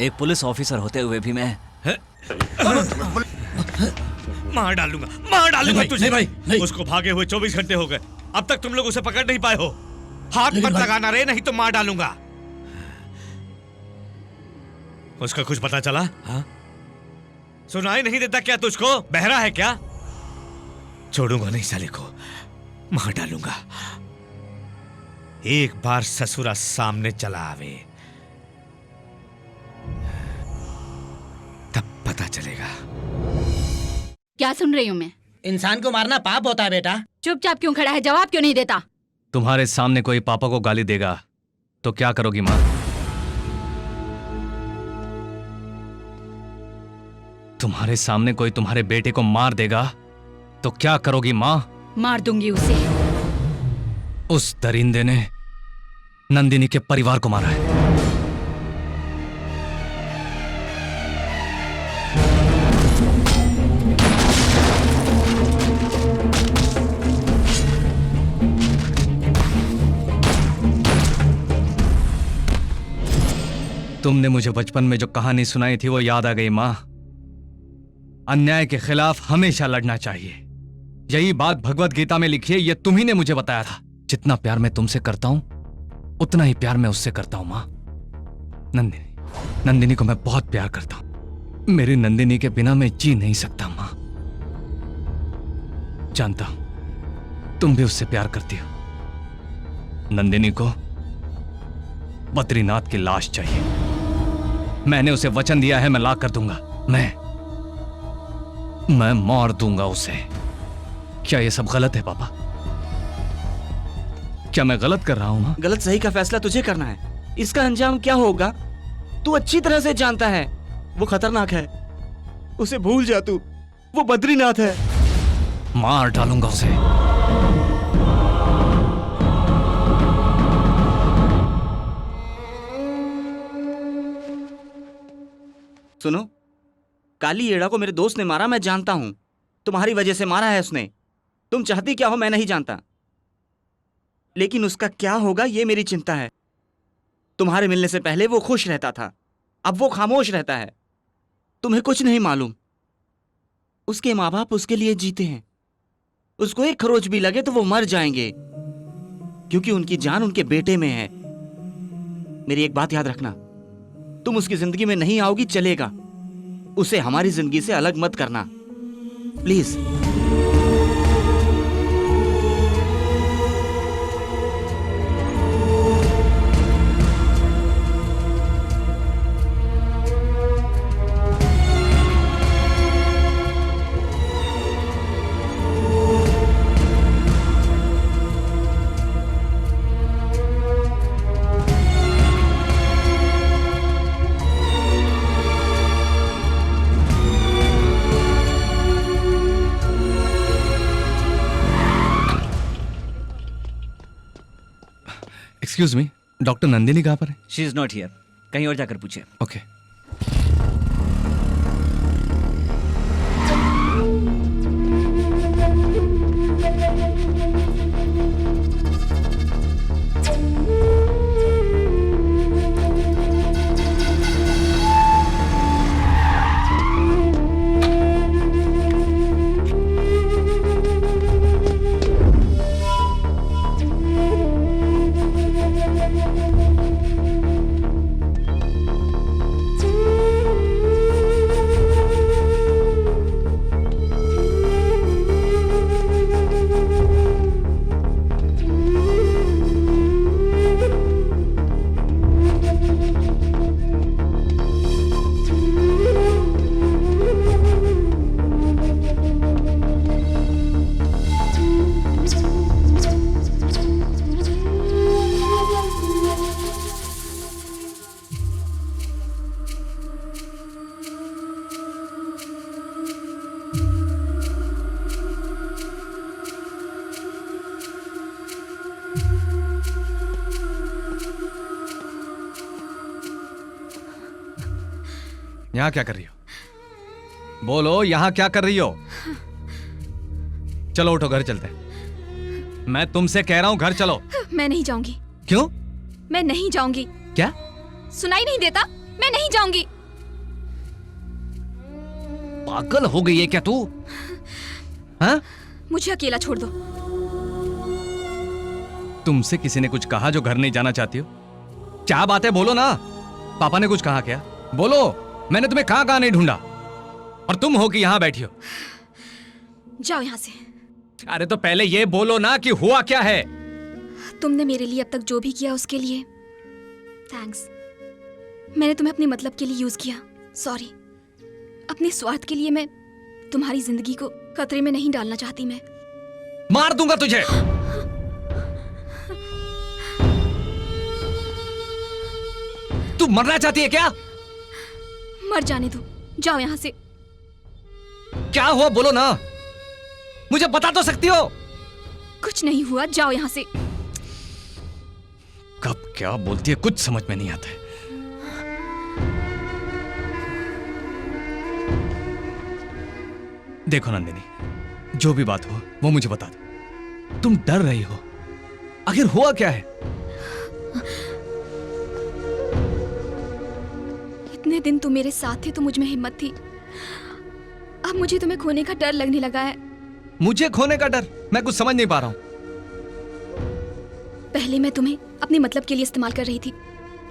एक police officer होते हुए भी मैं मार डालूंगा तुझे। नहीं भाई, नहीं। उसको भागे हुए 24 घंटे हो गए, अब तक तुम लोग उसे पकड़ नहीं पाए हो। हाथ मत लगाना रे, नहीं तो मार डालूंगा। उसका कुछ पता चला? हाँ? सुनाई नहीं देता क्या तुझको? बहरा है क्या? छोड़ूंगा नहीं साले को, मार डालूंगा। एक बार ससुरा सामने चला आवे तब पता चलेगा। क्या सुन रही हूँ मैं? इंसान को मारना पाप होता है बेटा। चुपचाप क्यों खड़ा है? जवाब क्यों नहीं देता? तुम्हारे सामने कोई पापा को गाली देगा तो क्या करोगी माँ? तुम्हारे सामने कोई तुम्हारे बेटे को मार देगा तो क्या करोगी माँ? मार दूंगी उसे। उस दरिंदे ने नंदिनी के परिवार को मारा है। तुमने मुझे बचपन में जो कहानी सुनाई थी वो याद आ गई मां। अन्याय के खिलाफ हमेशा लड़ना चाहिए, यही बात भगवत गीता में लिखी है। ये तुम्ही ने मुझे बताया था। जितना प्यार मैं तुमसे करता हूं उतना ही प्यार मैं उससे करता हूं मां। नंदिनी को मैं बहुत प्यार करता हूं। मेरी नंदिनी के बिना मैं जी नहीं सकता मां। जानता हूं तुम भी उससे प्यार करती हो। नंदिनी को बद्रीनाथ की लाश चाहिए। मैंने उसे वचन दिया है, मैं ला कर दूंगा। मैं मार दूंगा उसे। क्या ये सब गलत है पापा? क्या मैं गलत कर रहा हूं मां? गलत सही का फैसला तुझे करना है। इसका अंजाम क्या होगा तू अच्छी तरह से जानता है। वो खतरनाक है, उसे भूल जा तू। वो बद्रीनाथ है। मार डालूंगा उसे। सुनो, काली येड़ा को मेरे दोस्त ने मारा, मैं जानता हूं। तुम्हारी वजह से मारा है उसने। तुम चाहती क्या हो मैं नहीं जानता, लेकिन उसका क्या होगा ये मेरी चिंता है। तुम्हारे मिलने से पहले वो खुश रहता था, अब वो खामोश रहता है। तुम्हें कुछ नहीं मालूम। उसके माँ बाप उसके लिए जीते हैं। उसको एक खरोच भी लगे तो वो मर जाएंगे, क्योंकि उनकी जान उनके बेटे में है। मेरी एक बात याद रखना, तुम उसकी जिंदगी में नहीं आओगी चलेगा, उसे हमारी जिंदगी से अलग मत करना please. Excuse me, doctor Nandini कहां पर है? She is not here. कहीं और जाकर पूछे। ओके। यहां क्या कर रही हो? बोलो, यहां क्या कर रही हो? चलो उठो, घर चलते हैं। मैं तुमसे कह रहा हूं घर चलो। मैं नहीं जाऊंगी। क्यों? मैं नहीं जाऊंगी। क्या? सुनाई नहीं देता? मैं नहीं जाऊंगी। पागल हो गई है क्या तू? हाँ? मुझे अकेला छोड़ दो। तुमसे किसी ने कुछ कहा जो घर नहीं जाना चाहती हो? क्या बात है, बोलो ना। पापा ने कुछ कहा क्या? बोलो। मैंने तुम्हें कहां कहां नहीं ढूंढा और तुम हो कि यहां बैठी हो। जाओ यहाँ से। अरे तो पहले ये बोलो ना कि हुआ क्या है। तुमने मेरे लिए अब तक जो भी किया उसके लिए थैंक्स। मैंने तुम्हें अपने मतलब के लिए यूज किया, सॉरी। अपने स्वार्थ के लिए मैं तुम्हारी जिंदगी को खतरे में नहीं डालना चाहती। मैं मार दूंगा तुझे। तू मरना चाहती है क्या? मर जाने दो, जाओ यहाँ से। क्या हुआ बोलो ना, मुझे बता तो सकती हो। कुछ नहीं हुआ, जाओ यहाँ से। कब क्या बोलती है कुछ समझ में नहीं आता है। देखो नंदिनी, जो भी बात हो वो मुझे बता दो। तुम डर रही हो, आखिर हुआ क्या है? इतने दिन तुम मेरे साथ थे तो मुझ में हिम्मत थी। अब मुझे तुम्हें खोने का डर लगने लगा है। मुझे खोने का डर? मैं कुछ समझ नहीं पा रहा हूं। पहले मैं तुम्हें अपने मतलब के लिए इस्तेमाल कर रही थी,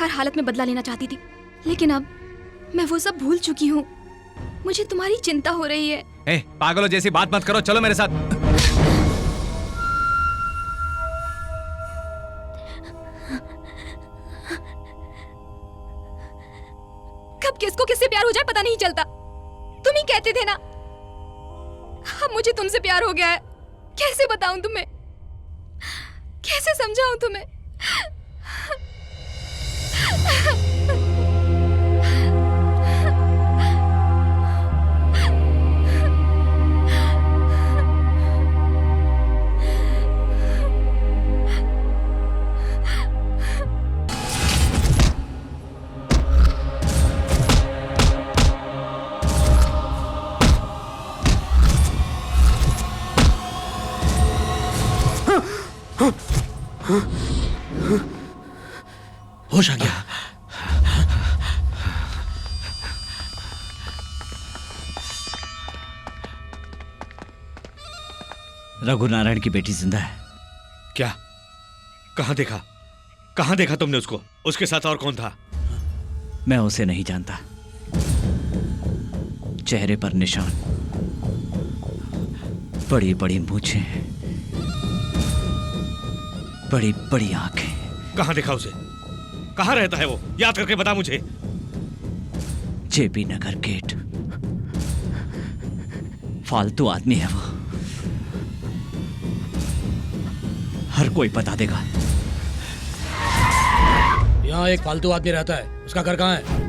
हर हालत में बदला लेना चाहती थी, लेकिन अब मैं वो सब भूल चुकी हूँ। मुझे तुम्हारी चिंता हो रही है। ए, पागलों जैसी बात मत करो, चलो मेरे साथ। कब किसको किससे प्यार हो जाए पता नहीं चलता। तुम ही कहते थे ना। अब मुझे तुमसे प्यार हो गया है। कैसे बताऊं तुम्हें, कैसे समझाऊं तुम्हें? होश आ गया। रघुनारायण की बेटी जिंदा है। क्या? कहां देखा? कहां देखा तुमने उसको? उसके साथ और कौन था? मैं उसे नहीं जानता। चेहरे पर निशान, बड़ी बड़ी मूछें, बड़ी बड़ी आंखें। कहां देखा उसे? कहां रहता है वो? याद करके बता मुझे। जेपी नगर गेट। फालतू आदमी है वो, हर कोई बता देगा। यहाँ एक फालतू आदमी रहता है, उसका घर कहाँ है?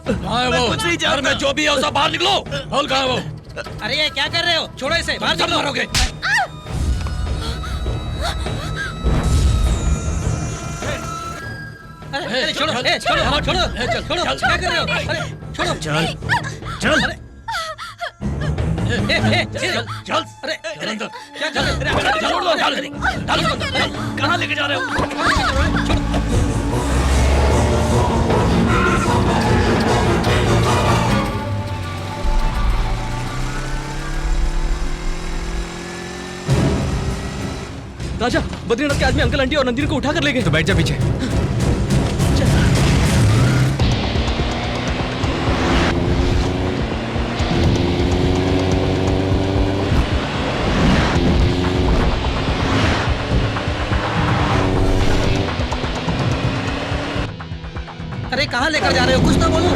कहाँ है वो? घर में जो भी है उसका बाहर निकलो। बोल कहाँ है वो? अरे ये क्या कर रहे हो? छोड़ो इसे, बाहर सब निकलो। मारोगे। अरे छोड़ो, छोड़ो, छोड़ो, छोड़ो, क्या कर रहे हो? अरे छोड़ो, चल चल। चल, अरे अंदर। क्या कर रहे हो? कहाँ लेके जा रहे हो? राजा, बद्रीनाथ के आदमी अंकल आंटी और नंदिनी को उठा कर ले गए। तो बैठ जा पीछे। अरे कहाँ लेकर जा रहे हो? कुछ तो बोलो।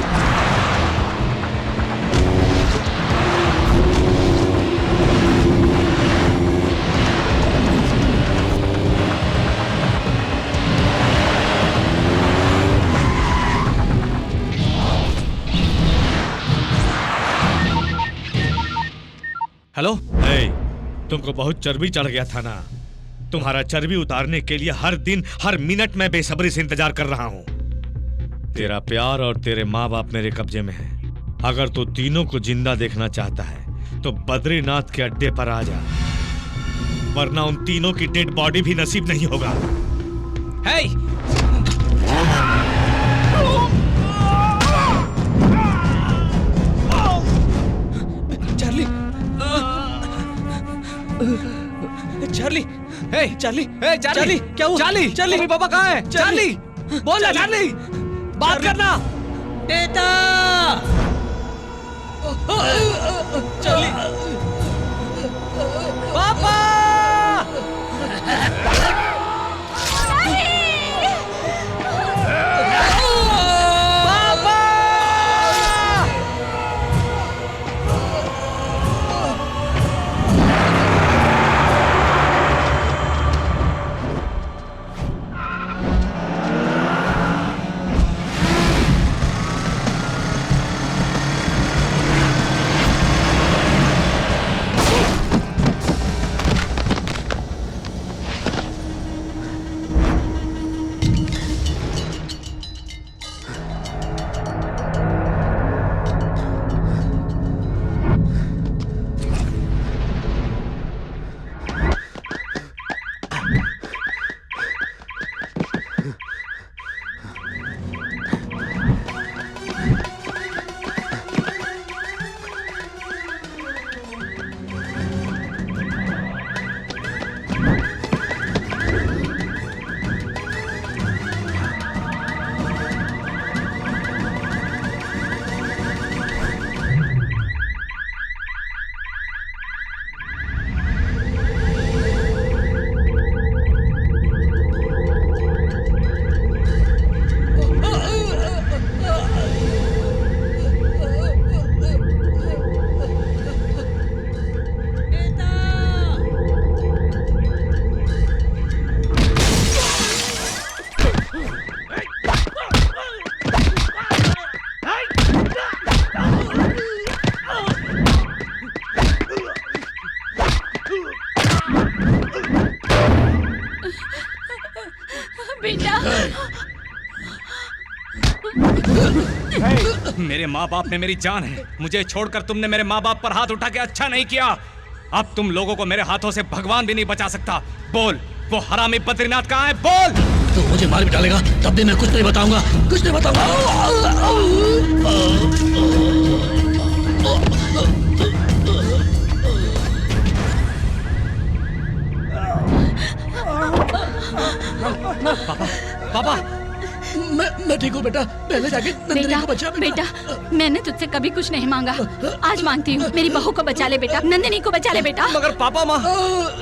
हेलो। तुमको बहुत चर्बी चढ़ गया था ना। तुम्हारा चर्बी उतारने के लिए हर दिन हर मिनट में बेसब्री से इंतजार कर रहा हूं। तेरा प्यार और तेरे माँ बाप मेरे कब्जे में है। अगर तू तीनों को जिंदा देखना चाहता है तो बद्रीनाथ के अड्डे पर आ जा, वरना उन तीनों की डेड बॉडी भी नसीब नहीं होगा। हे! चार्ली! चार्ली! हे! चार्ली! हे! चार्ली! क्या हुआ? चार्ली! चार्ली! मम्मी पापा कहाँ हैं? चार्ली! बोल ना चार्ली! बात करना! बेटा चार्ली! पापा! मेरे माँ बाप में मेरी जान है। मुझे छोड़कर तुमने मेरे माँ बाप पर हाथ उठा के अच्छा नहीं किया। अब तुम लोगों को मेरे हाथों से भगवान भी नहीं बचा सकता। बोल, वो हरामी बद्रीनाथ कहाँ है? बोल। तू मुझे मार भी डालेगा तब भी मैं कुछ नहीं बताऊंगा, कुछ नहीं बताऊंगा। पापा, पापा। मैं ठीक हूँ बेटा, पहले जाके नंदिनी को बचा। बेटा, मैंने तुझसे कभी कुछ नहीं मांगा, आज मांगती हूँ। मेरी बहू को बचा ले बेटा, नंदिनी को बचा ले बेटा। मगर पापा माँ।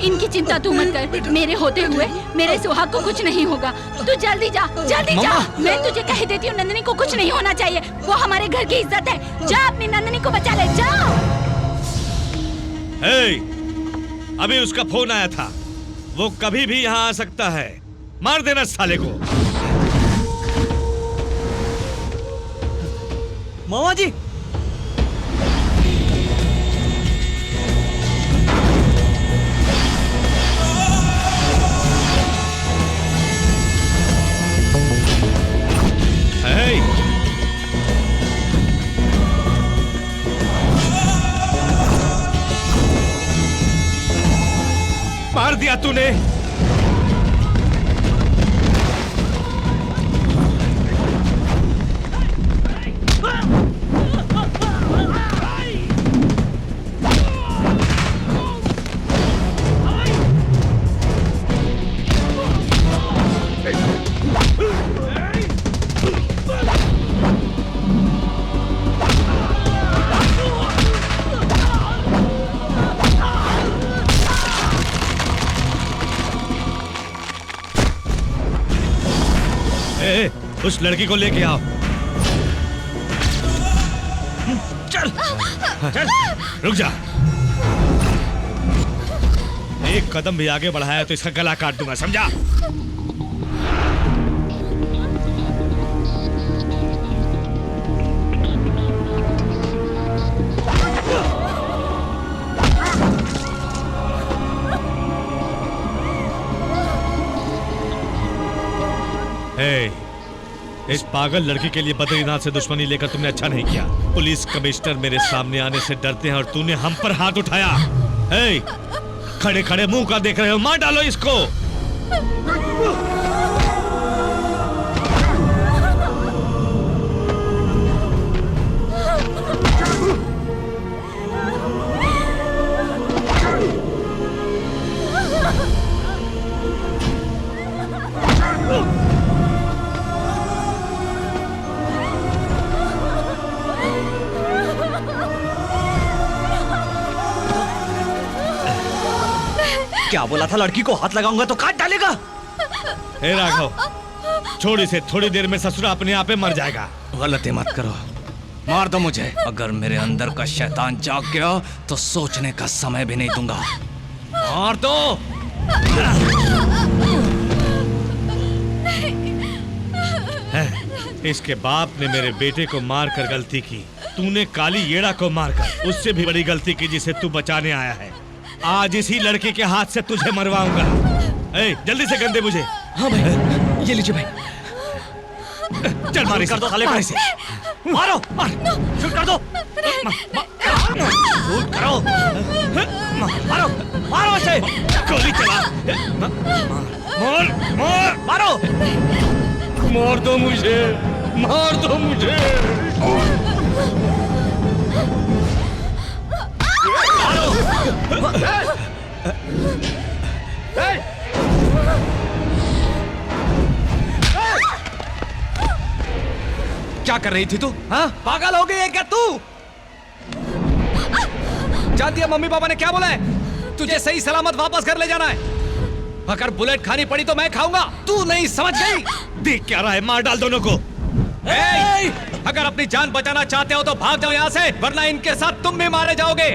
इनकी चिंता तू मत कर, मेरे होते हुए मेरे सुहाग को कुछ नहीं होगा। तू जल्दी जा, जल्दी जा। मैं तुझे कह देती हूँ, नंदिनी को कुछ नहीं होना चाहिए। वो हमारे घर की इज्जत है। जा, अपनी नंदिनी को बचा ले, जा। अभी उसका फोन आया था, वो कभी भी यहाँ आ सकता है। मार देना साले को। मामा जी, मार दिया तूने। उस लड़की को लेके आओ। चल चल, रुक जा। एक कदम भी आगे बढ़ाया तो इसका गला काट दूंगा, समझा? इस पागल लड़की के लिए बद्रीनाथ से दुश्मनी लेकर तुमने अच्छा नहीं किया। पुलिस कमिश्नर मेरे सामने आने से डरते हैं और तूने हम पर हाथ उठाया। ए, खड़े खड़े मुंह का देख रहे हो, मार डालो इसको। क्या बोला था, लड़की को हाथ लगाऊंगा तो काट डालेगा। हे राघव, छोड़ इसे, थोड़ी देर में ससुरा अपने आप मर जाएगा। गलती मत करो, मार दो मुझे। अगर मेरे अंदर का शैतान जाग गया तो सोचने का समय भी नहीं दूंगा। मार दो। इसके बाप ने मेरे बेटे को मारकर गलती की, तूने काली येड़ा को मारकर उससे भी बड़ी गलती की जिसे तू बचाने आया है। आज इसी लड़के के हाथ से तुझे मरवाऊंगा। ए, जल्दी से गंदे मुझे। हाँ भाई, ये लीजिए भाई। चल मार कर दो साले को इसे। मारो, मार, शूट कर दो। शूट करो। मारो, मारो इसे। गोली चला। मार, मार, मारो। मार दो मुझे, मार दो मुझे। क्या कर रही थी तू? हाँ, पागल हो गई है क्या तू? जानती है मम्मी पापा ने क्या बोला है? तुझे सही सलामत वापस घर ले जाना है। अगर बुलेट खानी पड़ी तो मैं खाऊंगा, तू नहीं, समझ गई? देख क्या रहा है, मार डाल दोनों को। अगर अपनी जान बचाना चाहते हो तो भाग जाओ यहाँ से, वरना इनके साथ तुम भी मारे जाओगे।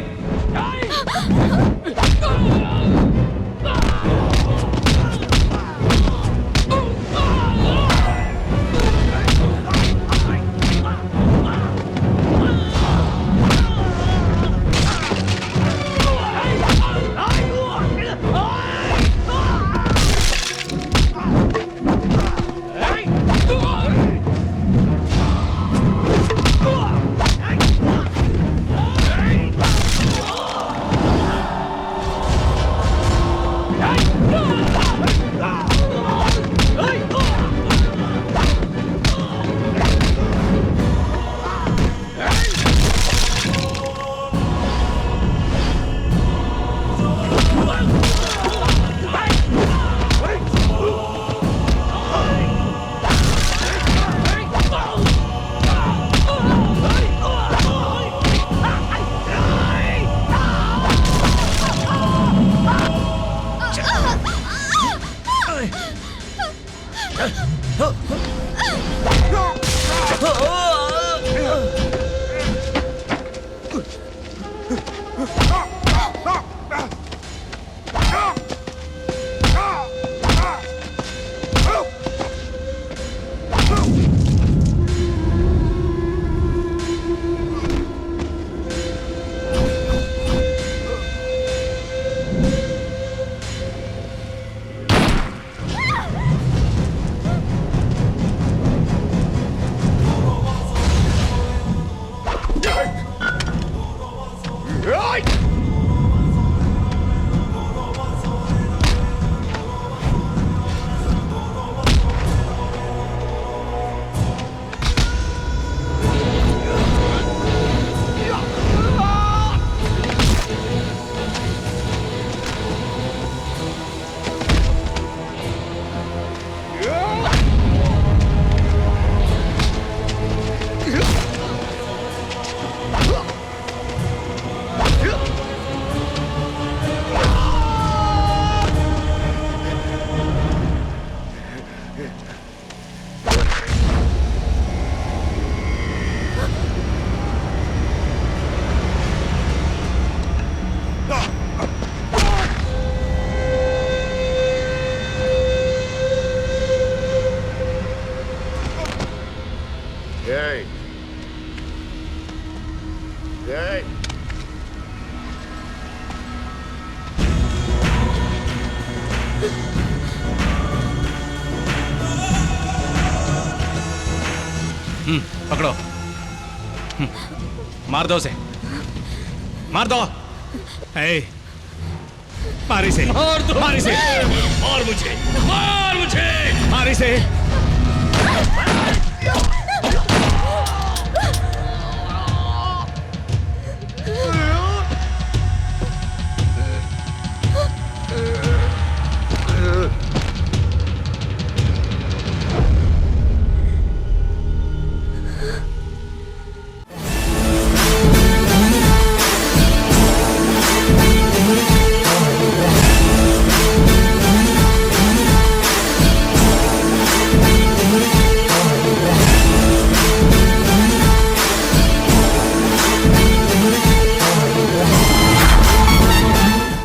पकड़ो। मार दो उसे, मार दो। ए, मार इसे, मार दो। मार इसे, और मुझे, मार मुझे। मार इसे।